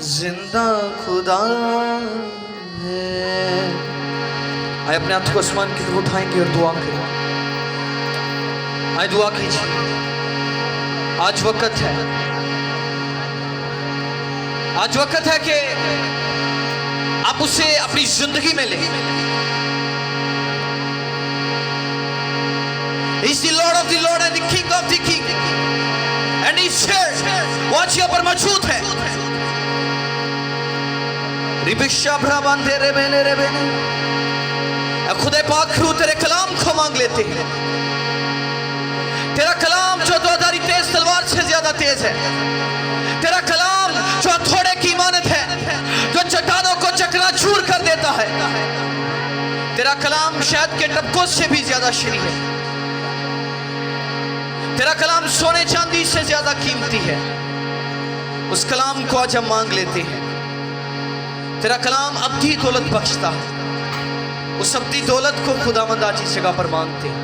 जिंदा खुदा है। आइए अपने हाथ को आसमान की तरफ उठाएंगे और दुआ करें। आइए दुआ कीजिए। आज वक्त है, आज वक्त है कि आप उसे अपनी जिंदगी में लें। He's the Lord of the Lord and the King of the King, and He's here. वो आज यहाँ पर मौजूद है। रिबिशा भ्राबांधे रे बेने खुदा पाक रू तेरे कलाम को मांग लेते हैं। तेरा कलाम जो 2000 तेज तलवार से ज्यादा तेज है। तेरा कलाम जो थोड़े की मानत है, जो चट्टानों को चकनाचूर कर देता है। तेरा कलाम शहद के टपकों से भी ज्यादा शीरी है। तेरा कलाम सोने चांदी से ज्यादा कीमती है। उस कलाम को आज हम मांग लेते हैं। तेरा कलाम अब्दी दौलत बख्शता है। उस अब्दी दौलत को खुदावंद आज इस जगह पर मांगते हैं।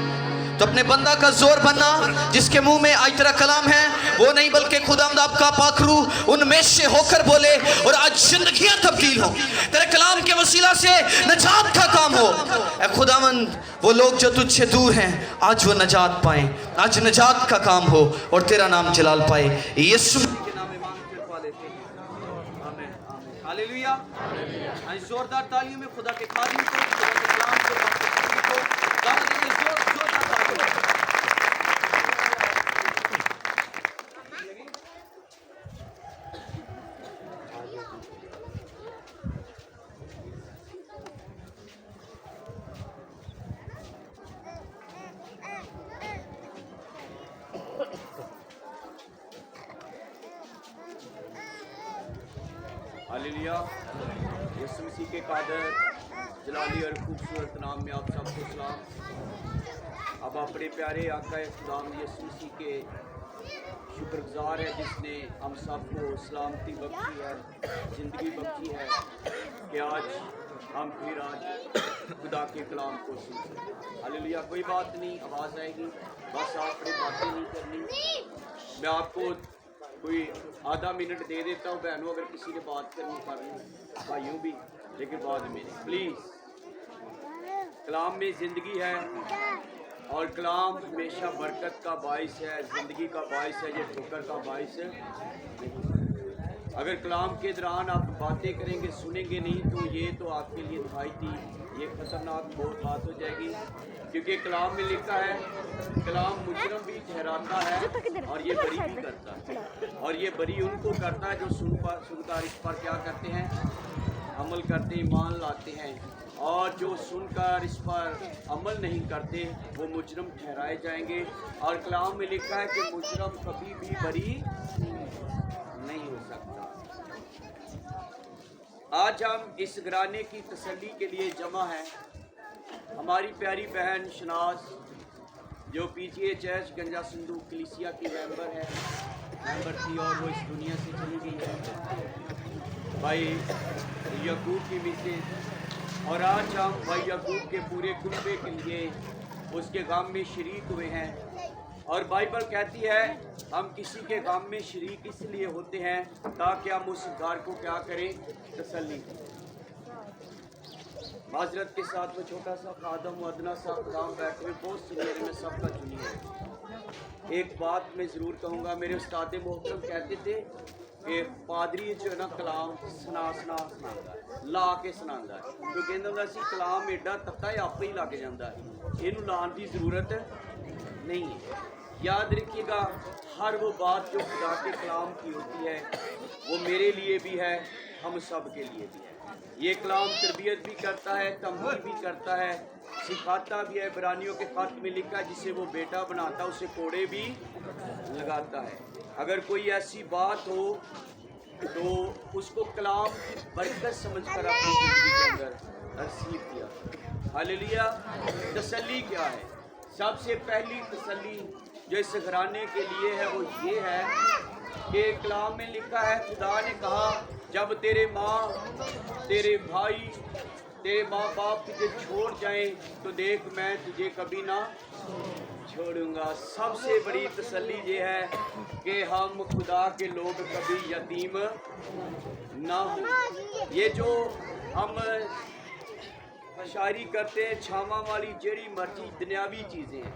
तो अपने बंदा का जोर बनना जिसके मुंह में आज तेरा कलाम है, वो नहीं बल्कि खुदावंद आपका पाक रूह उनमें से होकर बोले और आज जिंदगियां तब्दील हो। तेरे कलाम के वसीला से नजात का काम हो। ऐ खुदावंद, वो लोग जो तुझसे दूर हैं आज वो नजात पाएं, आज नजात का काम हो और तेरा नाम जलाल पाए। यीशु के नाम में मांग के पा लेते हैं। आमीन। हालेलुया। आज जोरदार तालियों में खुदा के खादिम को, खुदा के कलाम को, हालेलुया। यीशु मसीह के कादर जलाली और खूबसूरत नाम में आप सबको सलाम। अब अपने प्यारे आका खुदाम यीशु मसीह के शुक्रगुजार है जिसने हम सबको सलामती बख्शी है, ज़िंदगी बख्शी है कि आज हम फिर आज खुदा के कलाम को सुन सकते। हालेलुया। कोई बात नहीं, आवाज़ आएगी, बस आपने बातें नहीं करनी। मैं आपको कोई आधा मिनट दे देता हूँ बहनों, अगर किसी ने बात करनी कर ली, भाइयों भी, लेकिन बाद में प्लीज़। कलाम में ज़िंदगी है और कलाम हमेशा बरकत का बाइस है, ज़िंदगी का बाइस है, ये ठोकर का बाइस है। अगर कलाम के दौरान आप बातें करेंगे, सुनेंगे नहीं, तो ये तो आपके लिए दिखाई थी, ये खतरनाक बहुत बात हो जाएगी। क्योंकि कलाम में लिखा है, कलाम मुजरम भी ठहराता है और ये बरी भी करता है। और ये बरी उनको करता है जो सुनकर इस पर क्या करते हैं, अमल करते, ईमान लाते हैं। और जो सुनकर इस पर अमल नहीं करते वो मुजरम ठहराए जाएंगे। और कलाम में लिखा है कि मुजरम कभी भी बरी नहीं हो सकता। आज हम इस घराने की तसल्ली के लिए जमा हैं। हमारी प्यारी बहन शनाज जो PGH गंजा संदूक कलीसिया की मेंबर थी और वो इस दुनिया से चली गई है। भाई याकूब की मिसेज, और आज हम भाई याकूब के पूरे कुनबे के लिए उसके गम में शरीक हुए हैं। और बाइबल कहती है हम किसी के गम में शरीक इसलिए होते हैं ताकि हम उस घर को क्या करें, तसल्ली करें। माजरत के साथ वो छोटा सा खादम अदना सा खुदाम बैठे हुए बहुत सीनियर में सबका चुनी है। एक बात मैं ज़रूर कहूँगा, मेरे उस्ताद मोहतरम कहते थे कि पादरी जो है ना कलाम सुनांदा ला के सुनांदा है, तो कहता ਹੁੰਦਾ ਸੀ कलाम एडा तत्ता आपे ही लग जाता है, इनू लाने की ज़रूरत नहीं है। याद रखिएगा, हर वो बात जो खुदा के कलाम की होती है वो मेरे लिए भी है, हम सब के लिए भी है। ये कलाम तरबियत भी करता है, तमहीद भी करता है, सिखाता भी है। इब्रानियों के खत में लिखा है जिसे वो बेटा बनाता उसे कोड़े भी लगाता है। अगर कोई ऐसी बात हो तो उसको कलाम की बरकत समझ कर अपनी ज़िंदगी के अंदर रसीद किया। हालेलुया। तसल्ली क्या है? सबसे पहली तसल्ली जो इस घराने के लिए है वो ये है कि कलाम में लिखा है, खुदा ने कहा जब तेरे माँ, तेरे भाई, तेरे माँ बाप तुझे छोड़ जाएं तो देख मैं तुझे कभी ना छोड़ूंगा। सबसे बड़ी तसल्ली ये है कि हम खुदा के लोग कभी यतीम ना हो। ये जो हम शायरी करते हैं छावा वाली जेड़ी मर्जी दुनियावी चीज़ें हैं।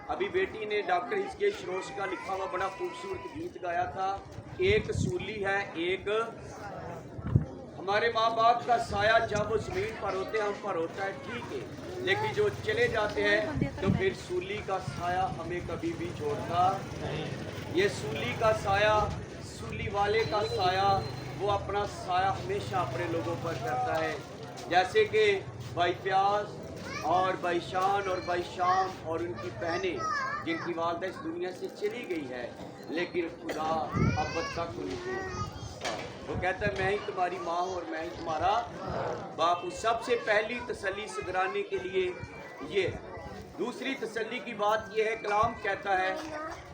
अभी बेटी ने डॉक्टर हिस्के शरोश का लिखा हुआ बड़ा खूबसूरत गीत गाया था, एक सूली है एक। हमारे माँ बाप का साया जब वो ज़मीन पर होते हैं हम पर होता है, ठीक है, लेकिन जो चले जाते हैं तो फिर सूली का साया हमें कभी भी छोड़ता नहीं। ये सूली का साया, सूली वाले का साया, वो अपना साया हमेशा अपने लोगों पर करता है। जैसे कि भाई प्यास और भाई शान और भाई शाम और उनकी बहनें जिनकी वालदा इस दुनिया से चली गई है, लेकिन खुदा अब तक उनकी, वो कहता है मैं ही तुम्हारी माँ हूँ और मैं ही तुम्हारा बाप हूँ। सबसे पहली तसल्ली सुधराने के लिए ये। दूसरी तसल्ली की बात ये है, कलाम कहता है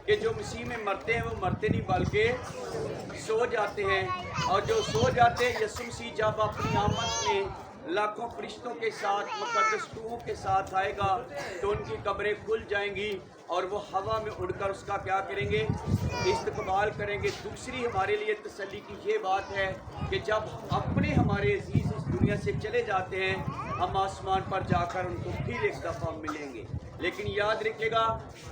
कि जो मसीह में मरते हैं वो मरते नहीं बल्कि सो जाते हैं। और जो सो जाते हैं, यीशु मसीह जब अपनी आमद में लाखों फरिश्तों के साथ मुक़द्दस रूह के साथ आएगा तो उनकी कब्रें खुल जाएंगी और वो हवा में उड़कर उसका क्या करेंगे, इस्तकबाल करेंगे। दूसरी हमारे लिए तसल्ली की ये बात है कि जब अपने हमारे अजीज़ इस दुनिया से चले जाते हैं, हम आसमान पर जाकर उनको फिर एक दफ़ा मिलेंगे। लेकिन याद रखिएगा,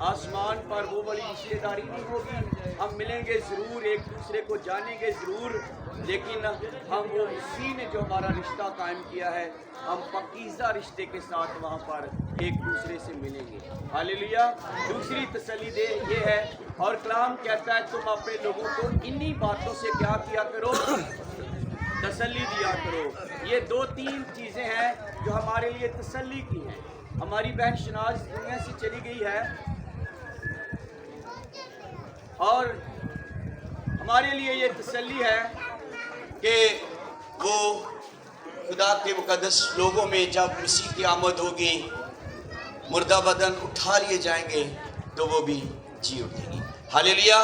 आसमान पर वो वाली रिश्तेदारी नहीं होगी। हम मिलेंगे ज़रूर, एक दूसरे को जानेंगे ज़रूर, लेकिन हम वो मसीह ने जो हमारा रिश्ता कायम किया है, हम पकीज़ा रिश्ते के साथ वहाँ पर एक दूसरे से मिलेंगे। हालेलुया। दूसरी तसल्ली दे ये है, और कलाम कहता है तुम अपने लोगों को इन्हीं बातों से क्या किया करो, तसल्ली दिया करो। ये दो तीन चीज़ें हैं जो हमारे लिए तसल्ली की हैं। हमारी बहन शनाज दुनिया से चली गई है और हमारे लिए ये तसल्ली है कि वो खुदा के मुकद्दस लोगों में जब मसीह की आमद होगी, मुर्दा बदन उठा लिए जाएंगे तो वो भी जी उठेगी। हालेलुया।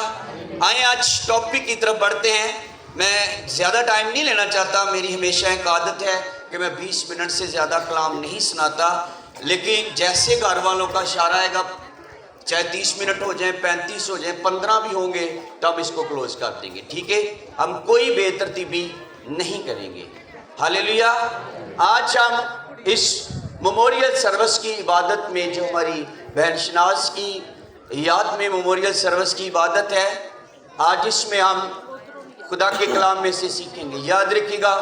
आए आज टॉपिक की तरफ बढ़ते हैं। मैं ज़्यादा टाइम नहीं लेना चाहता, मेरी हमेशा एक आदत है कि मैं 20 मिनट से ज़्यादा कलाम नहीं सुनाता, लेकिन जैसे घर वालों का इशारा आएगा, चाहे 30 मिनट हो जाए, 35 हो जाए, 15 भी होंगे, तो हम इसको क्लोज कर देंगे, ठीक है। हम कोई बेतरतीबी नहीं करेंगे। हालेलुया। आज हम इस मेमोरियल सर्विस की इबादत में, जो हमारी बहन शनाज की याद में मेमोरियल सर्विस की इबादत है, आज इसमें हम खुदा के कलाम में से सीखेंगे। याद रखिएगा,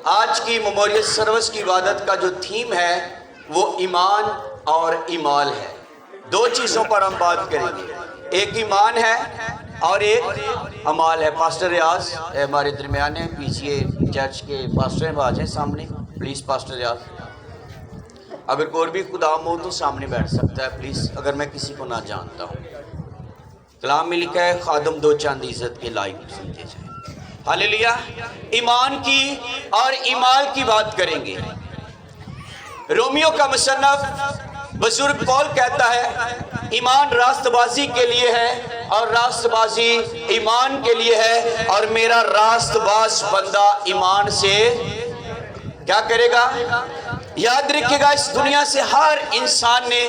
आज की मेमोरियल सर्विस की इबादत का जो थीम है वो ईमान और ईमाल है। दो चीज़ों पर हम बात करेंगे, एक ईमान है और एक अमाल है। पास्टर रियाज हमारे दरमियान है, पीछे चर्च के पास्टर आ जाए सामने प्लीज़। पास्टर रियाज, अगर कोई भी खुदाम हो तो सामने बैठ सकता है प्लीज़, अगर मैं किसी को ना जानता हूँ। कलाम में लिखा है खादम दो चंद इज़्ज़त के लायक समझे जाए। हालेलुया। ईमान की और ईमाल की बात करेंगे। रोमियो का मुसन्नफ बुजुर्ग पौल कहता है ईमान रास्तबाजी के लिए है और रास्तबाजी ईमान के लिए है, और मेरा रास्तबाज बंदा ईमान से क्या करेगा। याद रखिएगा, इस दुनिया से हर इंसान ने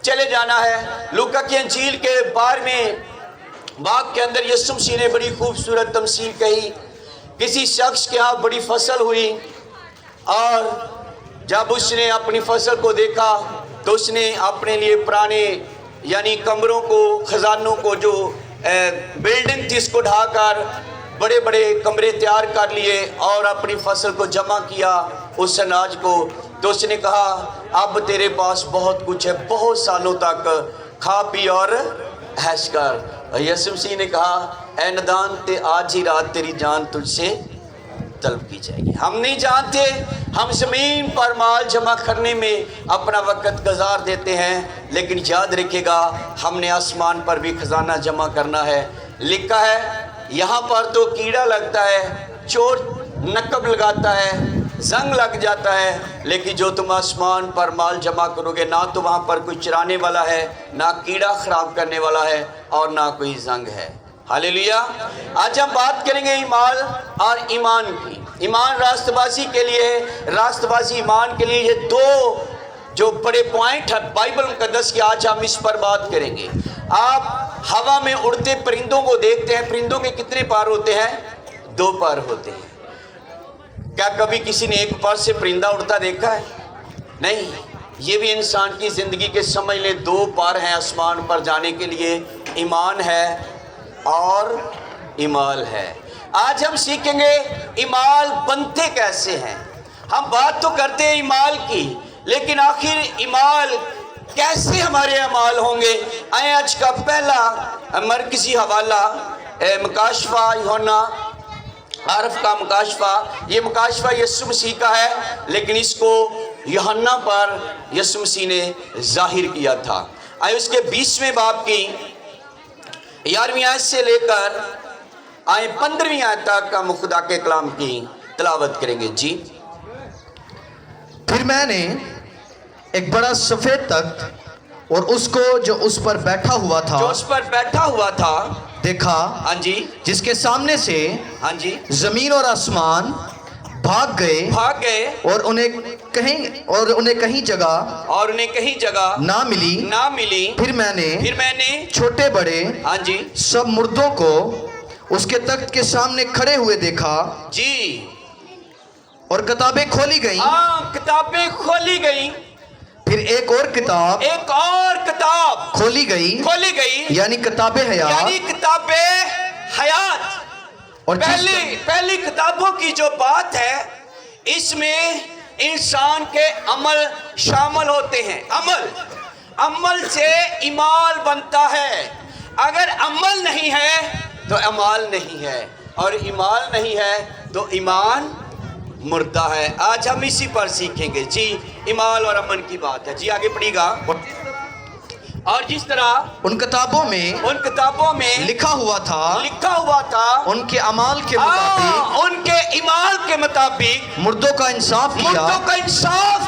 चले जाना है। लूका की अंजील के 12वें बाब के अंदर यीशु मसीह ने बड़ी खूबसूरत तमसील कही। किसी शख्स के यहाँ बड़ी फसल हुई और जब उसने अपनी फसल को देखा तो उसने अपने लिए पुराने यानी कमरों को, खजानों को, जो बिल्डिंग थी इसको ढाकर बड़े बड़े कमरे तैयार कर लिए और अपनी फसल को जमा किया, उस अनाज को। तो उसने कहा अब तेरे पास बहुत कुछ है, बहुत सालों तक खा पी और ऐश कर। यीशु मसीह ने कहा ऐ नदान, ते आज ही रात तेरी जान तुझसे तलब की जाएगी। हम नहीं जानते, हम ज़मीन पर माल जमा करने में अपना वक्त गुजार देते हैं, लेकिन याद रखिएगा हमने आसमान पर भी खजाना जमा करना है। लिखा है यहाँ पर तो कीड़ा लगता है, चोर नकब लगाता है, जंग लग जाता है, लेकिन जो तुम आसमान पर माल जमा करोगे, ना तो वहाँ पर कोई चराने वाला है, ना कीड़ा खराब करने वाला है, और ना कोई जंग है। हालेलुया। आज हम बात करेंगे ईमान और ईमान की। ईमान रास्तबाजी के लिए है, रास्तबाजी ईमान के लिए। ये दो जो बड़े पॉइंट है बाइबल मुकद्दस की, आज हम इस पर बात करेंगे। आप हवा में उड़ते परिंदों को देखते हैं, परिंदों के कितने पर होते हैं? 2 पर होते हैं। क्या कभी किसी ने 1 पर से परिंदा उड़ता देखा है? नहीं। ये भी इंसान की ज़िंदगी के समझ ले 2 पर हैं आसमान पर जाने के लिए, ईमान है और इमाल है। आज हम सीखेंगे इमाल बनते कैसे हैं। हम बात तो करते हैं इमाल की, लेकिन आखिर इमाल कैसे हमारे अमाल होंगे। आए आज का पहला मरकज़ी हवाला मुकाशफा यूहन्ना आरफ का मुकाशफा। ये मुकाशफा यीशु मसीह का है, लेकिन इसको यूहन्ना पर यीशु मसीह ने जाहिर किया था। आए उसके 20वें बाब की 11वीं आयत से लेकर आए 15वीं आयत तक हम खुदा के कलाम की तिलावत करेंगे। जी। फिर मैंने एक बड़ा सफेद तख्त और उसको जो उस पर बैठा हुआ था, जो उस पर बैठा हुआ था देखा। हाँ जी। जिसके सामने से हाँ जी जमीन और आसमान भाग गए और उन्हें कहीं जगह ना मिली। फिर मैंने छोटे बड़े हाँ जी सब मुर्दों को उसके तख्त के सामने खड़े हुए देखा जी। और किताबें खोली गईं। हाँ, किताबें खोली गई। फिर एक और किताब खोली गई, यानी किताबे हयात। और पहली किताबों की जो बात है, इसमें इंसान के अमल शामिल होते हैं। अमल से ईमान बनता है। अगर अमल नहीं है तो अमाल नहीं है, और ईमान नहीं है तो ईमान मुर्दा है। आज हम इसी पर सीखेंगे जी। ईमान और अमन की बात है। जी आगे पढ़िएगा। और जिस तरह उन किताबों में लिखा हुआ था उनके अमाल के मुताबिक, उनके ईमान के मुताबिक मुर्दों का इंसाफ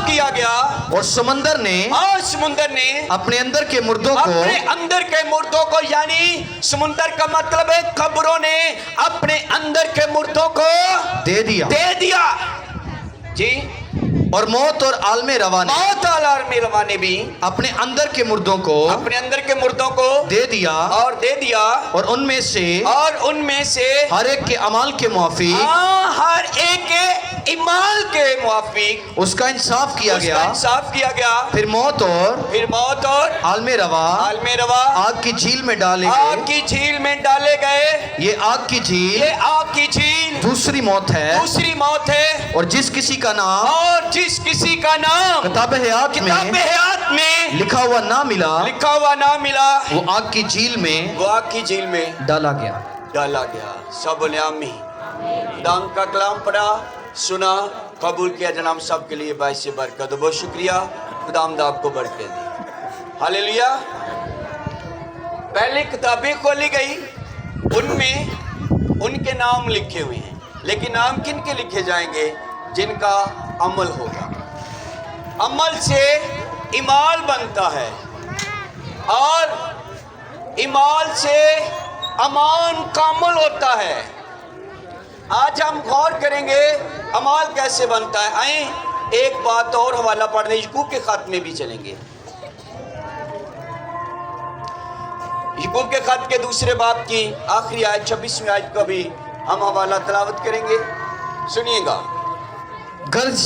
किया गया। और समुंदर ने अपने अंदर के मुर्दों को यानी समुंदर का मतलब है कब्रों ने अपने अंदर के मुर्दों को दे दिया जी। और मौत और आलमे रवा ने भी अपने अंदर के मुर्दों को दे दिया। और उनमें से हर एक के अमाल के मुआफिक, हर एक के ईमान के मुआफिक उसका इंसाफ किया गया। फिर मौत और आलमे रवा आग की झील में डाले गए। ये आग की झील दूसरी मौत है। और जिस किसी का नाम किताब हयात में लिखा हुआ ना मिला, वो आग की झील में डाला गया। सब बोले आमीन। खुदाम का कलाम पढ़ा, सुना, कबूल किया। जनाब सब के लिए बाइस से बरकत। बहुत शुक्रिया। खुदाम आपको बरकत दी। हालेलुया। पहले किताबें खोली गई, उनमें उनके नाम लिखे हुए हैं, लेकिन नाम किन के लिखे जाएंगे? जिनका अमल होगा। अमल से ईमान बनता है, और ईमान से अमान कामिल होता है। आज हम गौर करेंगे अमाल कैसे बनता है। आए एक बात और हवाला पढ़ने याकूब के खत में भी चलेंगे। याकूब के खत के 2 बाब की आखिरी आयत 26वीं आयत का भी हम हवाला तिलावत करेंगे। सुनिएगा। गर्ज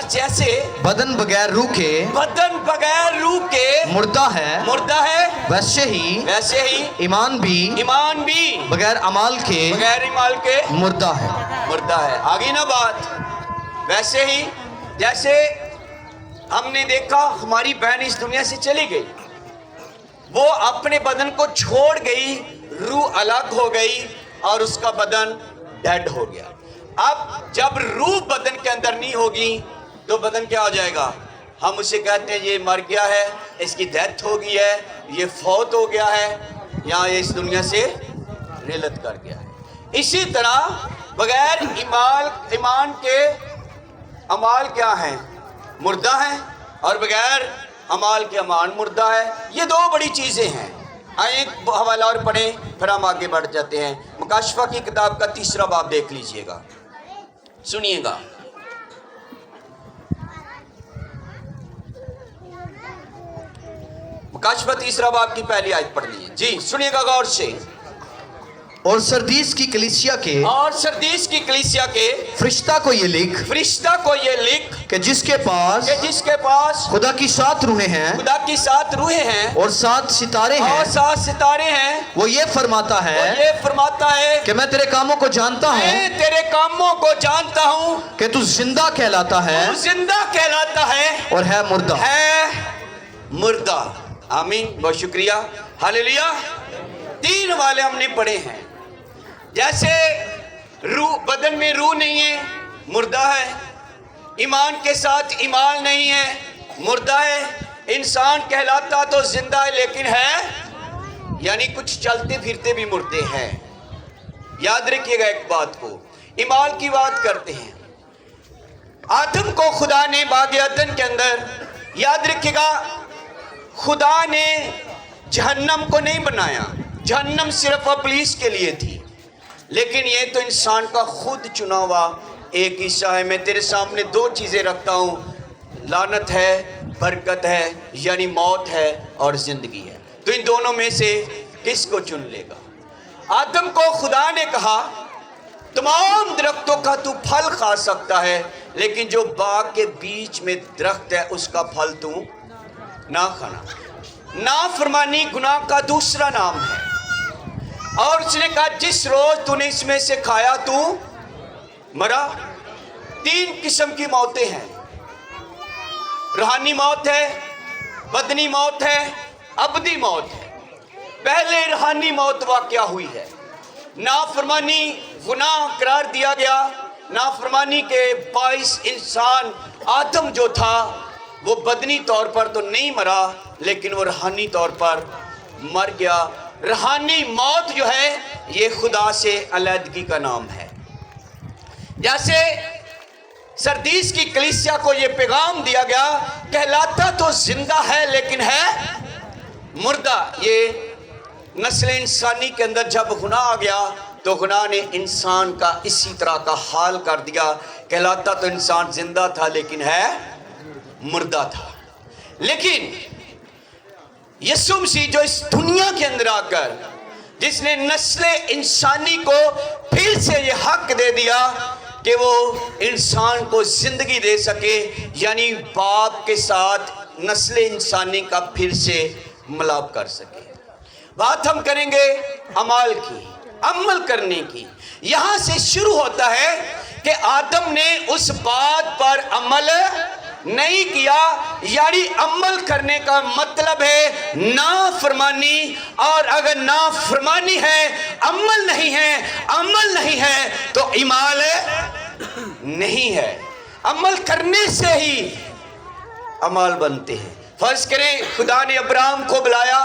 जैसे बदन बगैर रूह के मुर्दा है, वैसे ही ईमान भी बगैर अमाल के मुर्दा है। आगे ना बात। वैसे ही जैसे हमने देखा हमारी बहन इस दुनिया से चली गई, वो अपने बदन को छोड़ गई, रूह अलग हो गई और उसका बदन डेड हो गया। अब जब रूह बदन के अंदर नहीं होगी तो बदन क्या हो जाएगा? हम उसे कहते हैं ये मर गया है, इसकी डेथ हो गई है, ये फौत हो गया है, या ये इस दुनिया से रेलत कर गया है। इसी तरह बगैर ईमान के अमाल क्या है? मुर्दा है। और बगैर अमाल के अमान मुर्दा है। ये 2 बड़ी चीज़ें हैं। आइए एक हवाला और पढ़ें, फिर हम आगे बढ़ जाते हैं। मुकाशफा की किताब का 3 बाब देख लीजिएगा, सुनिएगा। कश्फ तीसरा बाब की पहली आयत पढ़ लीजिए जी, सुनिएगा गौर से। और सरदीस की कलीसिया के और सरदीस की कलीसिया के फरिश्ता को ये लिख कि जिसके पास खुदा की 7 रूहें हैं, खुदा की 7 रूहें हैं और 7 सितारे हैं, 7 सितारे हैं, वो ये फरमाता है कि मैं तेरे कामों को जानता हूँ, मैं तेरे कामों को जानता हूँ कि तू जिंदा कहलाता है तू जिंदा कहलाता है और है मुर्दा। आमीन, बहुत शुक्रिया, हालेलुया। 3 वाले हमने पढ़े हैं। जैसे रूह, बदन में रूह नहीं है, मुर्दा है। ईमान के साथ ईमान नहीं है, मुर्दा है। इंसान कहलाता तो जिंदा है लेकिन है, यानी कुछ चलते फिरते भी मुर्दे हैं। याद रखिएगा एक बात को, ईमान की बात करते हैं। आदम को खुदा ने बाग अदन के अंदर, याद रखिएगा, खुदा ने जहन्नम को नहीं बनाया, जहन्नम सिर्फ इब्लीस के लिए थी, लेकिन ये तो इंसान का खुद चुना हुआ एक हिस्सा है। मैं तेरे सामने 2 चीज़ें रखता हूँ, लानत है, बरकत है, यानी मौत है और ज़िंदगी है। तो इन दोनों में से किसको चुन लेगा? आदम को खुदा ने कहा तमाम दरख्तों का तू फल खा सकता है, लेकिन जो बाग के बीच में दरख्त है उसका फल तू ना खाना। नाफरमानी गुनाह का दूसरा नाम है। और उसने कहा जिस रोज तूने इसमें से खाया तू मरा। 3 किस्म की मौतें हैं, रूहानी मौत है, बदनी मौत है, अबदी मौत है। पहले रूहानी मौत वाक़या हुई है, नाफरमानी गुनाह करार दिया गया। नाफरमानी के बाइस इंसान आदम जो था वो बदनी तौर पर तो नहीं मरा, लेकिन वो रूहानी तौर पर मर गया। रूहानी मौत जो है ये खुदा से अलहदगी का नाम है। जैसे सरदीस की कलीसिया को ये पैगाम दिया गया, कहलाता तो जिंदा है लेकिन है मुर्दा। ये नस्ल इंसानी के अंदर जब गुनाह आ गया तो गुनाह ने इंसान का इसी तरह का हाल कर दिया। कहलाता तो इंसान जिंदा था लेकिन है मुर्दा था। लेकिन यीशु मसीह जो इस दुनिया के अंदर आकर जिसने नस्ल इंसानी को फिर से ये हक दे दिया कि वो इंसान को जिंदगी दे सके, यानी बाप के साथ नस्ल इंसानी का फिर से मिलाप कर सके। बात हम करेंगे अमाल की, अमल करने की। यहां से शुरू होता है कि आदम ने उस बात पर अमल नहीं किया, यानी अमल करने का मतलब है नाफरमानी। और अगर नाफरमानी है, अमल नहीं है तो ईमान नहीं है। अमल करने से ही अमाल बनते हैं। फर्ज करें खुदा ने अब्राहम को बुलाया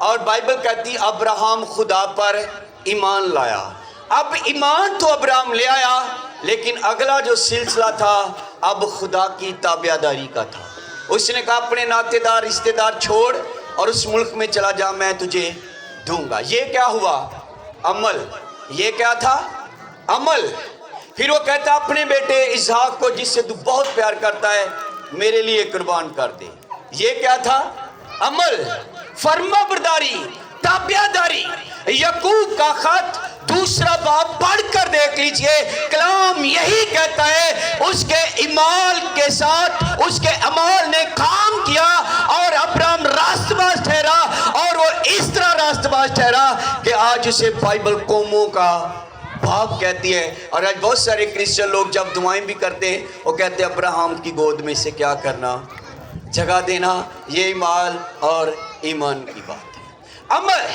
और बाइबल कहती अब्राहम खुदा पर ईमान लाया। अब ईमान तो अब्राहम ले आया, लेकिन अगला जो सिलसिला था अब खुदा की ताबियादारी का था। उसने कहा अपने नातेदार रिश्तेदार छोड़ और उस मुल्क में चला जा, मैं तुझे दूंगा। ये क्या हुआ? अमल। ये क्या था? अमल। फिर वो कहता अपने बेटे इसहाक को जिससे तू बहुत प्यार करता है मेरे लिए कुर्बान कर दे। ये क्या था? अमल, फर्माबरदारी, ताबियादारी। याकूब का खत दूसरा बाब पढ़कर देख लीजिए, कलाम यही कहता है उसके ईमान के साथ उसके अमाल ने काम किया और अब्राहम रास्तबाज ठहरा, और वो इस तरह रास्तबाज ठहरा कि आज उसे बाइबल कौमों का बाप कहती है। और आज बहुत सारे क्रिश्चियन लोग जब दुआएं भी करते हैं वो कहते हैं अब्राहम की गोद में से क्या करना, जगह देना। ये ईमान और ईमान की बात है। अमल।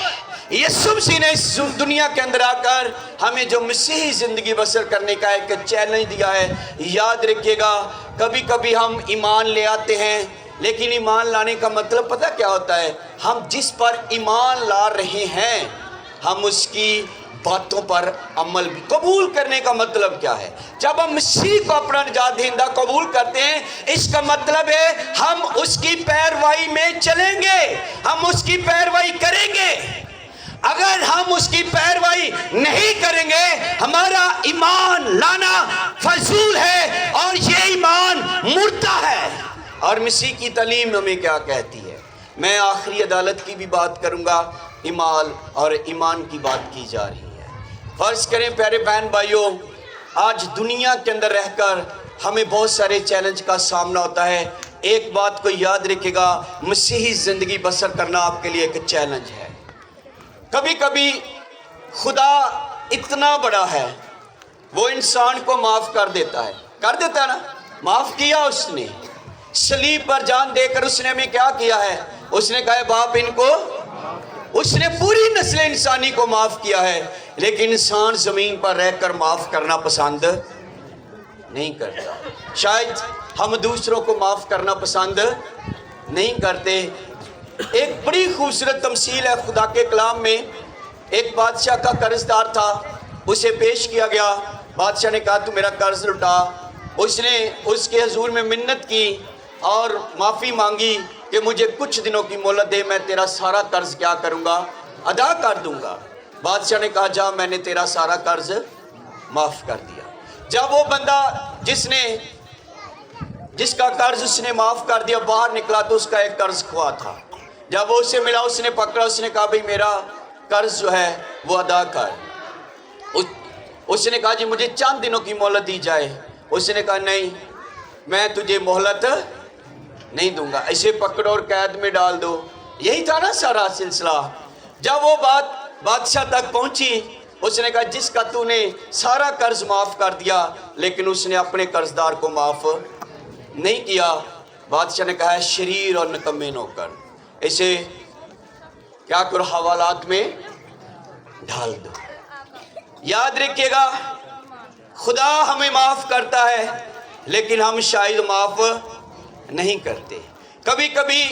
यीशु मसीह ने इस दुनिया के अंदर आकर हमें जो मसीही जिंदगी बसर करने का एक चैलेंज दिया है। याद रखिएगा, कभी कभी हम ईमान ले आते हैं, लेकिन ईमान लाने का मतलब पता क्या होता है? हम जिस पर ईमान ला रहे हैं हम उसकी बातों पर अमल भी। कबूल करने का मतलब क्या है? जब हम मसीह को अपना निजात दहिंदा कबूल करते हैं, इसका मतलब है हम उसकी पैरवाई में चलेंगे, हम उसकी पैरवाई करेंगे। अगर हम उसकी पैरवाई नहीं करेंगे हमारा ईमान लाना फजूल है और ये ईमान मुर्दा है। और मसीह की तालीम हमें क्या कहती है? میں آخری عدالت کی بھی بات کروں گا، ایمال اور ایمان کی بات کی جا رہی ہے۔ فرض کریں پیارے بہن بھائیوں، آج دنیا کے اندر رہ کر ہمیں بہت سارے چیلنج کا سامنا ہوتا ہے۔ ایک بات کو یاد رکھے گا، مسیحی زندگی بسر کرنا آپ کے لیے ایک چیلنج ہے۔ کبھی کبھی خدا اتنا بڑا ہے، وہ انسان کو معاف کر دیتا ہے نا، معاف کیا اس نے، صلیب پر جان دے کر اس نے ہمیں کیا کیا ہے؟ اس نے کہا باپ ان کو، اس نے پوری نسل انسانی کو معاف کیا ہے، لیکن انسان زمین پر رہ کر معاف کرنا پسند نہیں کرتا۔ شاید ہم دوسروں کو معاف کرنا پسند نہیں کرتے۔ ایک بڑی خوبصورت تمثیل ہے خدا کے کلام میں۔ ایک بادشاہ کا قرض دار تھا، اسے پیش کیا گیا، بادشاہ نے کہا تو میرا قرض لوٹا۔ اس نے اس کے حضور میں منت کی اور معافی مانگی کہ مجھے کچھ دنوں کی مہلت دے، میں تیرا سارا قرض کیا کروں گا؟ ادا کر دوں گا۔ بادشاہ نے کہا جا، میں نے تیرا سارا قرض معاف کر دیا۔ جب وہ بندہ جس کا قرض اس نے معاف کر دیا باہر نکلا تو اس کا ایک قرض کھوا تھا۔ جب وہ اسے ملا، اس نے پکڑا، اس نے کہا بھئی میرا قرض جو ہے وہ ادا کر۔ اس نے کہا جی مجھے چند دنوں کی مہلت دی جائے۔ اس نے کہا نہیں، میں تجھے مہلت نہیں دوں گا، اسے پکڑو اور قید میں ڈال دو۔ یہی تھا نا سارا سلسلہ۔ جب وہ بات بادشاہ تک پہنچی، اس نے کہا جس کا تو نے سارا قرض معاف کر دیا لیکن اس نے اپنے قرض دار کو معاف نہیں کیا۔ بادشاہ نے کہا ہے شریر اور نکمے نوکر، اسے کیا کرو حوالات میں ڈال دو۔ یاد رکھیے گا خدا ہمیں معاف کرتا ہے لیکن ہم شاید معاف نہیں کرتے۔ کبھی کبھی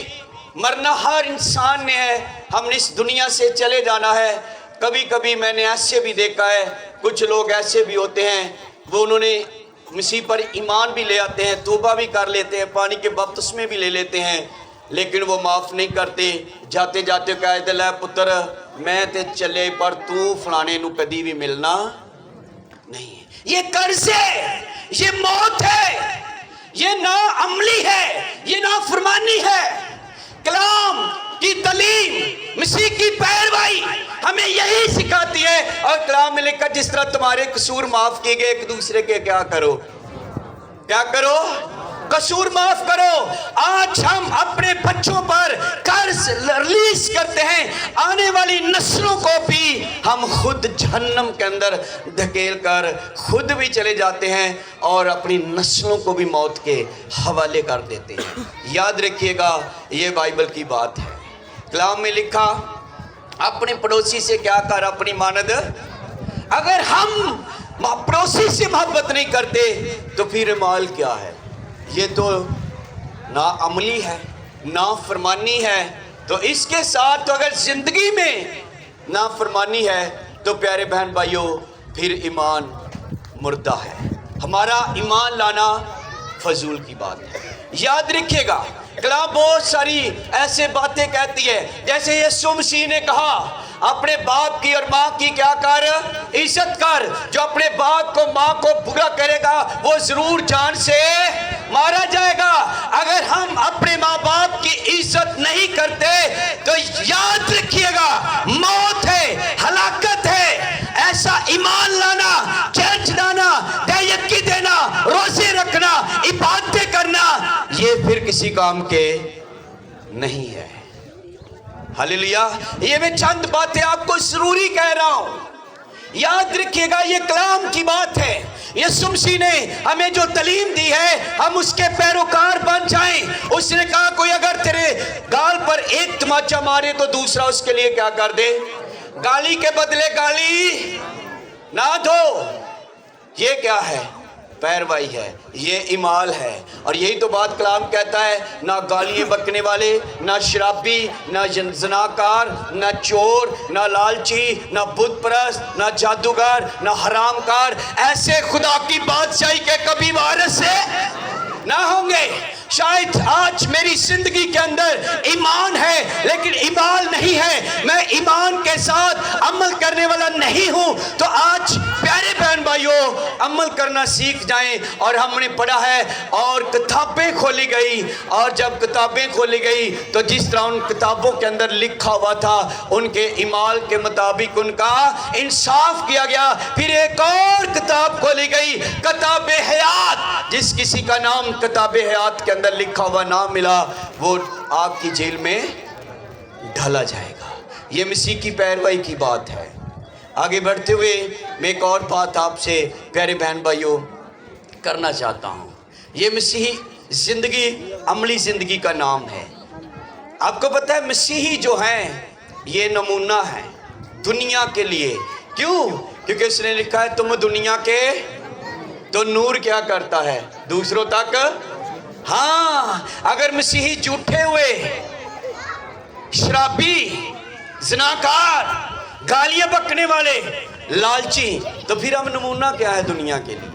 مرنا ہر انسان نے ہے، ہم نے اس دنیا سے چلے جانا ہے۔ کبھی کبھی میں نے ایسے بھی دیکھا ہے، کچھ لوگ ایسے بھی ہوتے ہیں، وہ انہوں نے مسیح پر ایمان بھی لے آتے ہیں، توبہ بھی کر لیتے ہیں، پانی کے بپتسمے بھی لے لیتے ہیں، لیکن وہ معاف نہیں کرتے۔ جاتے جاتے کہہ دے لے پتر میں تے چلے پر تو فلانے نو کدی بھی ملنا نہیں۔ یہ قرض ہے، یہ موت ہے، یہ ناعملی ہے، یہ نافرمانی ہے۔ کلام کی تعلیم، مسیح کی پیروی ہمیں یہی سکھاتی ہے، اور کلام میں لکھا جس طرح تمہارے قصور معاف کیے گئے ایک دوسرے کے کیا کرو قصور معاف کرو۔ آج ہم اپنے بچوں پر قرض ریلیز کرتے ہیں، آنے والی نسلوں کو بھی ہم خود جہنم کے اندر دھکیل کر خود بھی چلے جاتے ہیں اور اپنی نسلوں کو بھی موت کے حوالے کر دیتے ہیں۔ یاد رکھیے گا یہ بائبل کی بات ہے۔ کلام میں لکھا اپنے پڑوسی سے کیا کر اپنی مانند۔ اگر ہم پڑوسی سے محبت نہیں کرتے تو پھر مال کیا ہے؟ یہ تو ناعملی ہے، نافرمانی ہے۔ تو اس کے ساتھ تو اگر زندگی میں نافرمانی ہے تو پیارے بہن بھائیوں پھر ایمان مردہ ہے، ہمارا ایمان لانا فضول کی بات ہے۔ یاد رکھیے گا کلام بہت ساری ایسے باتیں کہتی ہے، جیسے یسوع مسیح نے کہا اپنے باپ کی اور ماں کی کیا کر؟ عزت کر۔ جو اپنے باپ کو ماں کو برا کرے گا وہ ضرور جان سے مارا جائے گا۔ اگر ہم اپنے ماں باپ کی عزت نہیں کرتے تو یاد رکھیے گا موت ہے، ہلاکت ہے۔ ایسا ایمان لانا، چرچ جانا، دیت دینا، روزے رکھنا، عبادتیں کرنا، یہ پھر کسی کام کے نہیں ہے۔ ہلیلویا۔ یہ میں چند باتیں آپ کو ضروری کہہ رہا ہوں، یاد رکھیے گا یہ کلام کی بات ہے۔ یسوع مسیح نے ہمیں جو تعلیم دی ہے ہم اس کے پیروکار بن جائیں۔ اس نے کہا کوئی اگر تیرے گال پر ایک تماچا مارے تو دوسرا اس کے لیے کیا کر دے؟ گالی کے بدلے گالی نہ دو۔ یہ کیا ہے؟ پیروی ہے، یہ ایمال ہے۔ اور یہی تو بات کلام کہتا ہے، نہ گالیاں بکنے والے، نہ شرابی، نہ زناکار، نہ چور، نہ لالچی، نہ بت پرست، نہ جادوگر، نہ حرام کار ایسے خدا کی بادشاہی کے کبھی وارث سے نہ ہوں گے۔ شاید آج میری زندگی کے اندر ایمان ہے لیکن عمل نہیں ہے، میں ایمان کے ساتھ عمل کرنے والا نہیں ہوں، تو آج پیارے بہن بھائیوں عمل کرنا سیکھ جائیں۔ اور ہم نے پڑھا ہے اور کتابیں کھولی گئی، اور جب کتابیں کھولی گئی تو جس طرح ان کتابوں کے اندر لکھا ہوا تھا ان کے اعمال کے مطابق ان کا انصاف کیا گیا۔ پھر ایک اور کتاب کھولی گئی، کتاب حیات، جس کسی کا نام کتاب حیات کے اندر لکھا ہوا نہ ملا وہ آگ کی جیل میں ڈالا جائے گا۔ یہ مسیح کی پیروی کی بات ہے۔ آگے بڑھتے ہوئے میں ایک اور بات آپ سے پیارے بہن بھائیوں کرنا چاہتا ہوں۔ یہ مسیحی زندگی عملی زندگی کا نام ہے۔ آپ کو پتہ ہے مسیحی جو ہیں یہ نمونہ ہیں دنیا کے لیے۔ کیوں؟ کیونکہ اس نے لکھا ہے تم دنیا کے، تو نور کیا کرتا ہے؟ دوسروں تک۔ ہاں، اگر مسیحی جھوٹے ہوئے، شرابی، زناکار، گالیاں بکنے والے، لالچی، تو پھر ہم نمونہ کیا ہے دنیا کے لیے؟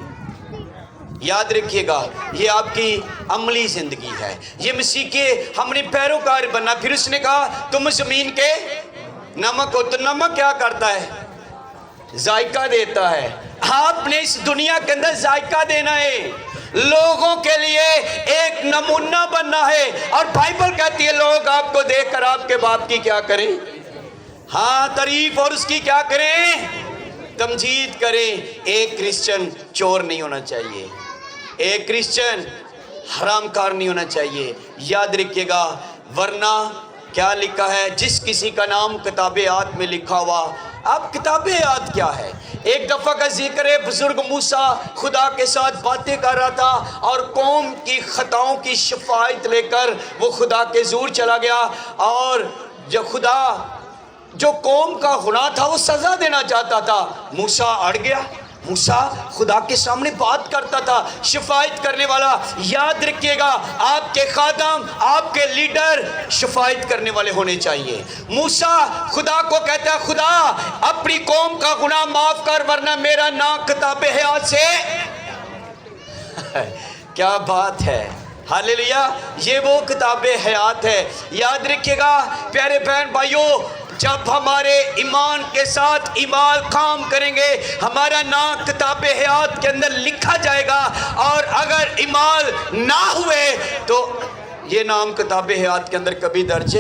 یاد رکھیے گا، یہ آپ کی عملی زندگی ہے۔ یہ مسیح کے ہم نے پیروکار بننا۔ پھر اس نے کہا تم زمین کے نمک ہو، تو نمک کیا کرتا ہے؟ ذائقہ دیتا ہے۔ آپ نے اس دنیا کے اندر ذائقہ دینا ہے، لوگوں کے لیے ایک نمونہ بننا ہے۔ اور بائبل کہتی ہے لوگ آپ کو دیکھ کر آپ کے باپ کی کیا کریں؟ ہاں، تعریف اور اس کی کیا کریں؟ تمجید کریں۔ ایک کرسچن چور نہیں ہونا چاہیے، ایک کرسچن حرام کار نہیں ہونا چاہیے، یاد رکھیے گا، ورنہ کیا لکھا ہے؟ جس کسی کا نام کتاب حیات میں لکھا ہوا۔ اب کتاب حیات کیا ہے؟ ایک دفعہ کا ذکر ہے، بزرگ موسیٰ خدا کے ساتھ باتیں کر رہا تھا اور قوم کی خطاؤں کی شفاعت لے کر وہ خدا کے حضور چلا گیا، اور جب خدا جو قوم کا گناہ تھا وہ سزا دینا چاہتا تھا، موسیٰ اڑ گیا۔ موسیٰ خدا کے سامنے بات کرتا تھا، شفاعت کرنے والا۔ یاد رکھیے گا، آپ کے خادم، آپ کے لیڈر شفاعت کرنے والے ہونے چاہیے۔ موسیٰ خدا کو کہتا ہے خدا اپنی قوم کا گناہ معاف کر ورنہ میرا نام کتاب حیات سے کیا بات ہے، ہاللیلویا، یہ وہ کتاب حیات ہے۔ یاد رکھیے گا پیارے بہن بھائیوں، جب ہمارے ایمان کے ساتھ ایمان کام کریں گے ہمارا نام کتاب حیات کے اندر لکھا جائے گا، اور اگر ایمان نہ ہوئے تو یہ نام کتاب حیات کے اندر کبھی درج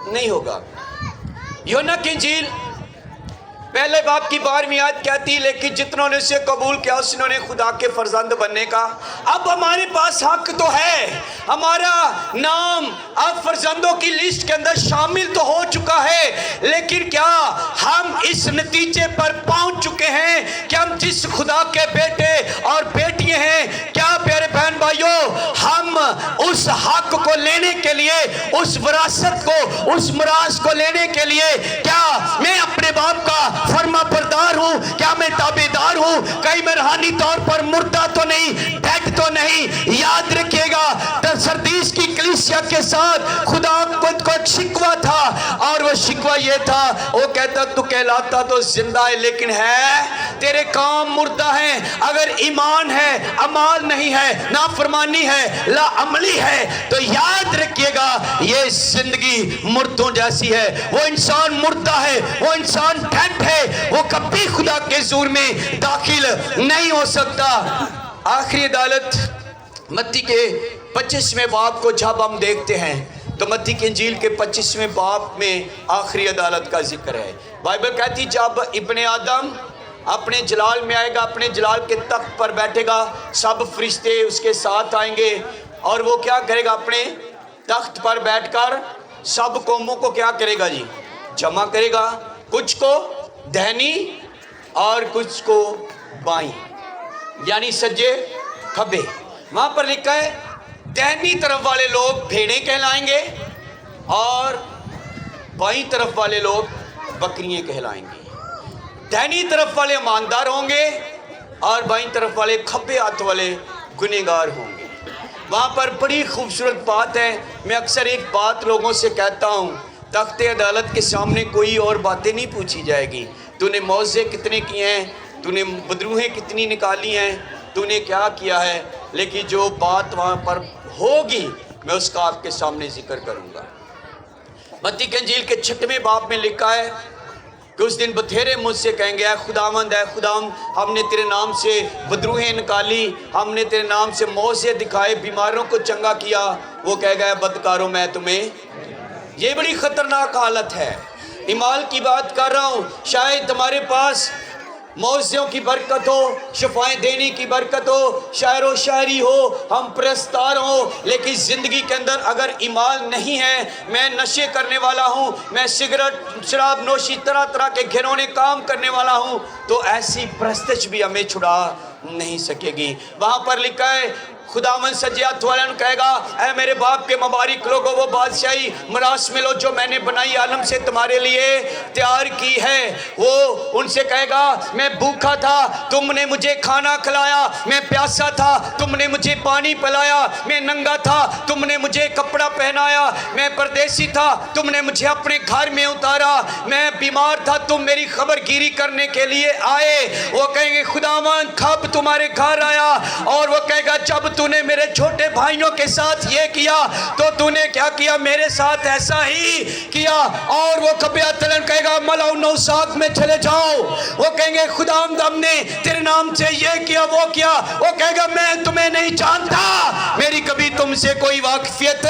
نہیں ہوگا۔ یوحنا کی انجیل پہلے باب کی 12ویں آیت کہتی ہے لیکن جتنوں نے اسے قبول کیا اس نے خدا کے فرزند بننے کا۔ اب ہمارے پاس حق تو ہے، ہمارا نام اب فرزندوں کی لسٹ کے اندر شامل تو ہو چکا ہے، لیکن کیا ہم اس نتیجے پر پہنچ چکے ہیں کہ ہم جس خدا کے بیٹے اور بیٹیاں ہیں، کیا پیارے بہن بھائیوں ہم اس حق کو لینے کے لیے، اس وراثت کو، اس میراث کو لینے کے لیے کیا میں اپنے باپ کا فرما بردار ہوں؟ کیا میں تابعدار ہوں؟ کہیں میں روحانی طور پر مردہ تو نہیں، ڈیڈ تو نہیں؟ یاد رکھیے گا سردیس کی کلیسیا کے ساتھ خدا خود کو شکوہ تھا، اور وہ شکوہ یہ تھا، وہ کہتا تو کہلاتا تو زندہ ہے لیکن ہے تیرے کام مردہ ہیں۔ اگر ایمان ہے، عمال نہیں ہے، نافرمانی ہے، لا عملی ہے، تو یاد رکھیے گا یہ زندگی مردوں جیسی ہے۔ وہ انسان مردہ ہے، وہ انسان ڈیڈ ہے، وہ کبھی خدا کے حضور میں داخل نہیں ہو سکتا۔ آخری عدالت متی کے 25ویں باب کو جب ہم دیکھتے ہیں تو متی کی انجیل کے 25ویں باب میں آخری عدالت کا ذکر ہے۔ بائبل کہتی جب ابن آدم اپنے جلال میں آئے گا، اپنے جلال کے تخت پر بیٹھے گا، سب فرشتے اس کے ساتھ آئیں گے، اور وہ کیا کرے گا؟ اپنے تخت پر بیٹھ کر سب قوموں کو کیا کرے گا جی؟ جمع کرے گا، کچھ کو دہنی اور کچھ کو بائیں، یعنی سجے کھبے۔ وہاں پر لکھا ہے دہنی طرف والے لوگ بھیڑیں کہلائیں گے اور بائیں طرف والے لوگ بکریاں کہلائیں گے۔ دہنی طرف والے ایماندار ہوں گے اور بائیں طرف والے کھبے ہاتھ والے گنہگار ہوں گے۔ وہاں پر بڑی خوبصورت بات ہے۔ میں اکثر ایک بات لوگوں سے کہتا ہوں، تخت عدالت کے سامنے کوئی اور باتیں نہیں پوچھی جائے گی، تو نے موعظے کتنے کیے ہیں، تو نے بدروہیں کتنی نکالی ہیں، تو نے کیا کیا ہے، لیکن جو بات وہاں پر ہوگی میں اس کا آپ کے سامنے ذکر کروں گا۔ متی کی انجیل کے 6ویں باب میں لکھا ہے کہ اس دن بتھیرے مجھ سے کہیں گے، اے خداوند ہم نے تیرے نام سے بدروہیں نکالی، ہم نے تیرے نام سے معجزے دکھائے، بیماروں کو چنگا کیا۔ وہ کہے گا، بدکاروں میں تمہیں۔ یہ بڑی خطرناک حالت ہے۔ ایمال کی بات کر رہا ہوں، شاید تمہارے پاس معجزوں کی برکت ہو، شفائیں دینے کی برکت ہو، شاعر و شاعری ہو، ہم پرستار ہوں، لیکن زندگی کے اندر اگر ایمان نہیں ہے، میں نشے کرنے والا ہوں، میں سگریٹ شراب نوشی طرح طرح کے گھنونے کام کرنے والا ہوں، تو ایسی پرستش بھی ہمیں چھڑا نہیں سکے گی۔ وہاں پر لکھا ہے خداوند سجیات والا نے کہے گا، اے میرے باپ کے مبارک لوگوں، وہ بادشاہی مراس میں لو جو میں نے بنائی عالم سے تمہارے لیے تیار کی ہے۔ وہ ان سے کہے گا، میں بھوکا تھا، تم نے مجھے کھانا کھلایا، میں پیاسا تھا، تم نے مجھے پانی پلایا، میں ننگا تھا، تم نے مجھے کپڑا پہنایا، میں پردیسی تھا، تم نے مجھے اپنے گھر میں اتارا، میں بیمار تھا، تم میری خبر گیری کرنے کے لیے آئے۔ وہ کہیں گے، خداوند کب تمہارے گھر آیا؟ اور وہ کہے گا، جب تو نے میرے چھوٹے بھائیوں کے ساتھ یہ کیا تو تو نے کیا کیا؟ میرے ساتھ ایسا ہی کیا۔ اور وہ کبیاتلن کہے گا، ملاؤ نوساک میں چلے جاؤ۔ وہ کہیں گے، خداوند ہم نے تیرے نام سے یہ کیا وہ کیا۔ وہ کہے گا، میں تمہیں نہیں جانتا، میری کبھی تم سے کوئی واقفیت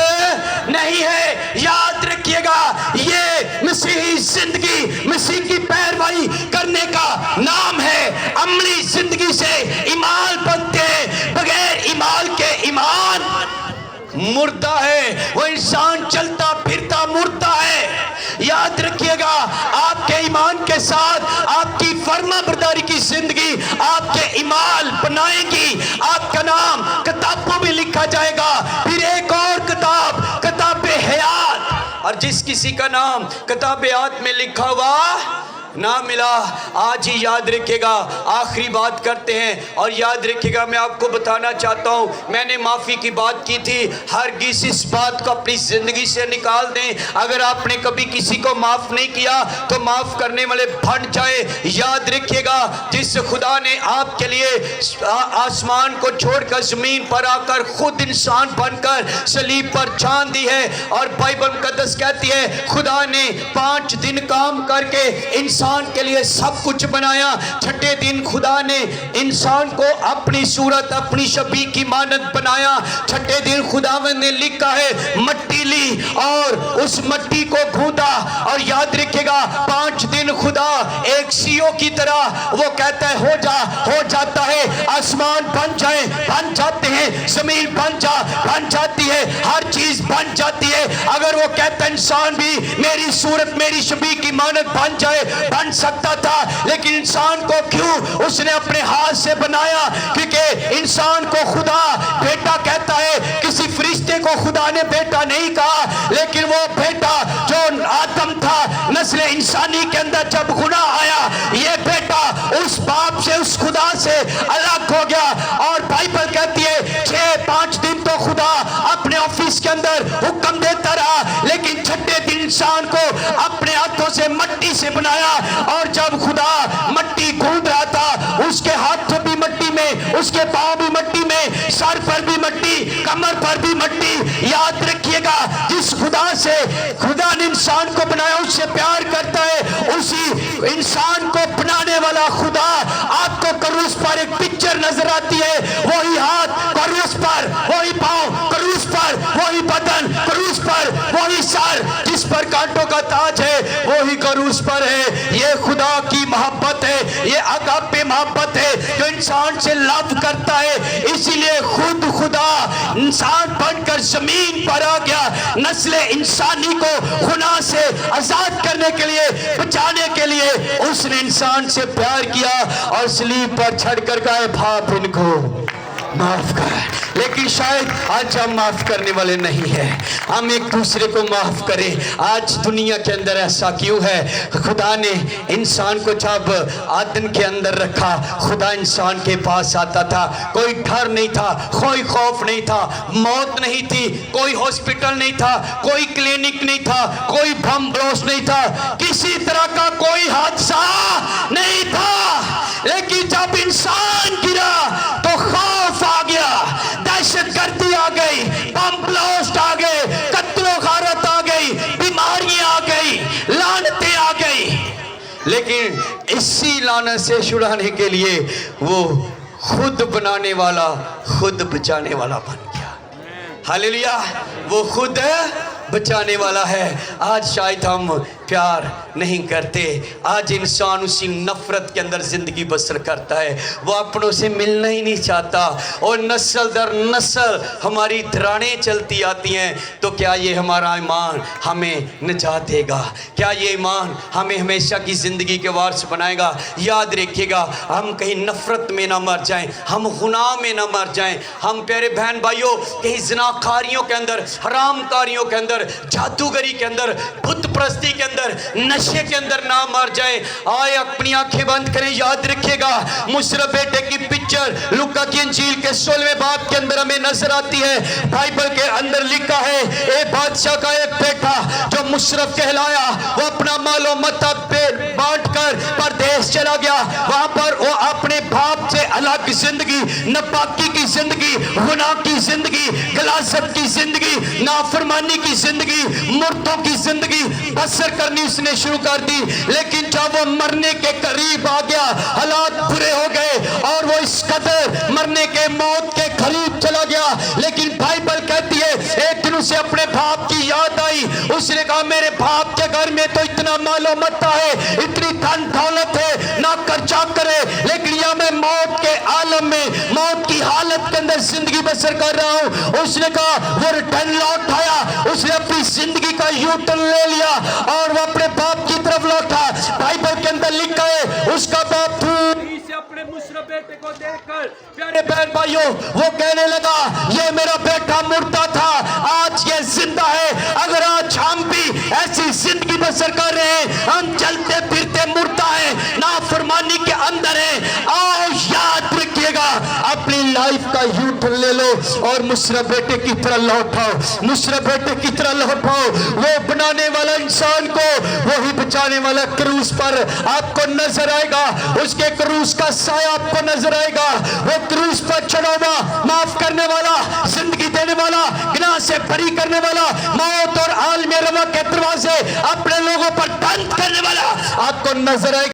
نہیں ہے۔ یاد رکھیے گا، یہ مسیحی زندگی، مسیح کی پیروی کرنے کا نام ہے۔ عملی زندگی سے ایمان بنتے ہیں، بغیر ایمان کے ایمان مردہ ہے، وہ انسان چلتا پھرتا مردہ ہے۔ یاد رکھیے گا، آپ کے ایمان کے ساتھ آپ کی فرما برداری کی زندگی آپ کے ایمان بنائے گی، آپ کا نام کتابوں میں لکھا جائے گا۔ پھر ایک اور کتاب، کتاب حیات، اور جس کسی کا نام کتاب حیات میں لکھا ہوا نہ ملا، آج ہی یاد رکھے گا۔ آخری بات کرتے ہیں، اور یاد رکھے گا، میں آپ کو بتانا چاہتا ہوں، میں نے معافی کی بات کی تھی، ہرگز اس بات کو اپنی زندگی سے نکال دیں۔ اگر آپ نے کبھی کسی کو معاف نہیں کیا تو معاف کرنے والے بھٹ جائے۔ یاد رکھیے گا، جس خدا نے آپ کے لیے آسمان کو چھوڑ کر زمین پر آ کر خود انسان بن کر صلیب پر جان دی ہے، اور بائبل مقدس کہتی ہے خدا نے 5 دن کام کر کے انسان کے لیے سب کچھ بنایا۔ چھٹے دن خدا نے انسان کو اپنی صورت اپنی شبیہ کی مانند بنایا۔ چھٹے دن خداوند نے لکھا ہے مٹی لی اور اس مٹی کو گھوندا، اور یاد رکھے گا 5 دن خدا ایک سیو کی طرح وہ کہتا ہے ہو جا، ہو جاتا ہے۔ آسمان بن جائیں، بن جاتے ہیں، زمین بن جاتی ہے، ہر چیز بن جاتی ہے۔ اگر وہ کہتا ہے انسان بھی میری صورت میری شبیہ کی مانند بن جائے، بن سکتا تھا، لیکن انسان کو کیوں اس نے اپنے ہاتھ سے بنایا؟ کیونکہ انسان کو خدا بیٹا کہتا ہے۔ کسی فرشتے کو خدا نے بیٹا نہیں کہا، لیکن وہ بیٹا جو آدم تھا، نسل انسانی کے اندر جب گناہ آیا، یہ بیٹا اس باپ سے اس خدا سے الگ ہو گیا۔ اور بائبل کہتی ہے 5 دن تو خدا اپنے آفس کے اندر حکم دیتا رہا، لیکن چھٹے دن انسان کو اپنے ہاتھوں سے مٹی سے بنایا۔ اور جب خدا مٹی گوند رہا تھا، اس کے ہاتھ بھی مٹی میں، اس کے پاؤں بھی مٹی میں، سر پر بھی مٹی، کمر پر بھی مٹی۔ یاد رکھیے گا، جس خدا سے خدا نے انسان کو بنایا اس سے پیار کرتا ہے، اسی انسان کو بنانے والا خدا آپ کو کروس پر ایک پکچر نظر آتی ہے، وہی ہاتھ کروس پر، وہی پاؤں کروس پر، وہی بدن کروس پر، وہی سر جس پر کانٹوں کا تاج ہے وہی کروس پر ہے۔ یہ خدا کی محبت ہے، یہ اگاپے محبت ہے جو انسان سے لو کرتا ہے۔ اسی لیے خود خدا انسان بن کر زمین پر آ گیا، نسل انسانی کو گناہ سے آزاد کرنے کے لیے، بچانے کے لیے اس نے انسان سے پیار کیا، اور صلیب پر چڑھ کر کہا باپ ان کو معاف کر۔ لیکن شاید آج ہم معاف کرنے والے نہیں ہیں، ہم ایک دوسرے کو معاف کریں۔ آج دنیا کے اندر ایسا کیوں ہے؟ خدا نے انسان کو جب عدن کے اندر رکھا، خدا انسان کے پاس آتا تھا، کوئی ڈر نہیں تھا، کوئی خوف نہیں تھا، موت نہیں تھی، کوئی ہاسپٹل نہیں تھا، کوئی کلینک نہیں تھا، کوئی بم بلوس نہیں تھا، کسی طرح کا کوئی حادثہ نہیں تھا۔ لیکن جب انسان گرا تو خوف آ گیا، دہشت گردی آ گئی, بم بلاسٹ آ گئے, قتل و غارت آ گئی, بیماریاں آ گئی, لعنتیں آ گئی, لیکن اسی لعنت سے چھڑانے کے لیے وہ خود بنانے والا خود بچانے والا بن گیا. ہاللیلویا, وہ خود بچانے والا ہے. آج شاید ہم پیار نہیں کرتے, آج انسان اسی نفرت کے اندر زندگی بسر کرتا ہے, وہ اپنوں سے ملنا ہی نہیں چاہتا, اور نسل در نسل ہماری دھراڑیں چلتی آتی ہیں. تو کیا یہ ہمارا ایمان ہمیں نجات دے گا؟ کیا یہ ایمان ہمیں ہمیشہ کی زندگی کے وارث بنائے گا؟ یاد رکھیے گا, ہم کہیں نفرت میں نہ مر جائیں, ہم گناہ میں نہ مر جائیں, ہم پیارے بہن بھائیوں کہیں زناکاریوں کے اندر, حرام کاریوں کے اندر, جادوگری کے اندر, بت پرستی کے اندر, نشے کے اندر نہ مر جائیں. آئے اپنی آنکھیں بند کریں. یاد رکھیے گا مصرف بیٹے کی پکچر لوکا کی انجیل کے 16ویں باب کے اندر ہمیں نظر آتی ہے. بائبل کے اندر لکھا ہے, ایک بادشاہ کا ایک بیٹا جو مصرف کہلایا, وہ اپنا مال و متاع بانٹ کر پردیس چلا گیا. وہاں پر وہ اپنے باپ سے الگ زندگی, ناپاکی کی زندگی, گناہ کی زندگی, غلاظت کی زندگی, نافرمانی کی زندگی, مردوں کی زندگی بسر کرنی اس نے شروع کر دی. لیکن جب وہ مرنے کے قریب آ گیا, حالات برے ہو گئے اور وہ اس قدر مرنے کے موت کے قریب چلا گیا. لیکن بائبل کہتی ہے ایک دن اسے اپنے باپ کی یاد آئی. اس نے کہا میرے باپ کے گھر میں تو اتنا مال و متاع ہے, اتنی دھن دولت ہے, نہ خرچہ کرے, لیکن یا میں موت کے عالم میں, موت کی حالت کے اندر زندگی بسر کر رہا ہوں. اس نے کہا وہ ریٹرن لوٹ آیا, اس نے اپنی زندگی کا یو ٹرن لے لیا اور وہ اپنے باپ کی طرف لوٹا. بائبل کے اندر لکھا ہے اس کا باپ سے اپنے مصرف بیٹے کو دیکھ کر پیارے بہن بھائیوں وہ کہنے لگا یہ میرا بیٹا مردہ تھا, آج یہ زندہ ہے. اگر آج ہم بھی ایسی زندگی بسر کر رہے ہیں, ہم چلتے پھرتے مردہ ہیں, نافرمانی کے اندر ہیں, آؤ یاد رکھیے گا اپنی لائف کا یو ٹرن لے لو اور مصرف بیٹے کی طرح لوٹاؤ, مصرف بیٹے کی طرح لوٹاؤ. وہ بنانے والا انسان کو وہی بچانے والا کروس پر آپ کو نظر آئے گا, اس کے کروس کا سایہ آپ کو نظر آئے گا. وہ کروس پر چڑھا ہوا, معاف کرنے والا, زندگی دینے والا, گناہ سے بری کرنے والا, موت اور عالم روا کے دروازے اپنے لوگوں پر بند کرنے والا آپ کو نظر آئے گا.